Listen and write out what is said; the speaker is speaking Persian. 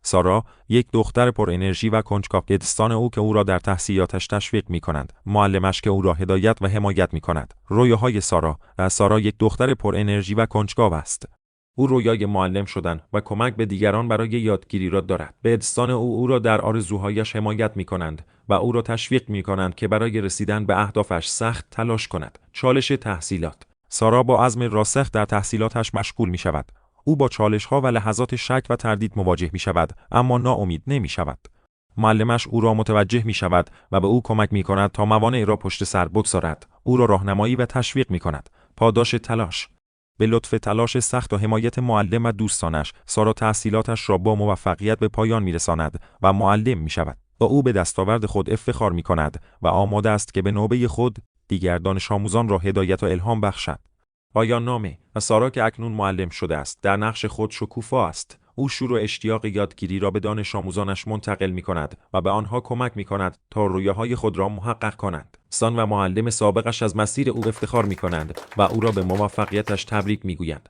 سارا، یک دختر پر انرژی و کنجکاو، دوستان او که او را در تحصیلاتش تشویق می‌کنند، معلمش که او را هدایت و حمایت می‌کند. رویاهای سارا. سارا یک دختر پر انرژی و کنجکاو است. او رویای معلم شدن و کمک به دیگران برای یادگیری را دارد. به دوستان او را در آرزوهایش حمایت می‌کنند و او را تشویق می‌کنند که برای رسیدن به اهدافش سخت تلاش کند. چالش تحصیلات. سارا با عزم راسخ در تحصیلاتش مشغول می‌شود. او با چالش‌ها و لحظات شک و تردید مواجه می‌شود، اما ناامید نمی‌شود. معلمش او را متوجه می‌شود و به او کمک می‌کند تا موانع را پشت سر بگذارد. او را راهنمایی و تشویق می‌کند. پاداش تلاش. به لطف تلاش سخت و حمایت معلم و دوستانش، سارا تحصیلاتش را با موفقیت به پایان می‌رساند و معلم می‌شود. با او به دستاورد خود افتخار می‌کند و آماده است که به نوبه خود دیگر دانش آموزان را هدایت و الهام بخشد. پایان نامه. و سارا که اکنون معلم شده است، در نقش خود شکوفا است. او شور و اشتیاق یادگیری را به دانش آموزانش منتقل می کند و به آنها کمک می کند تا رویاهای خود را محقق کنند. سان و معلم سابقش از مسیر او افتخار می کنند و او را به موفقیتش تبریک می گویند.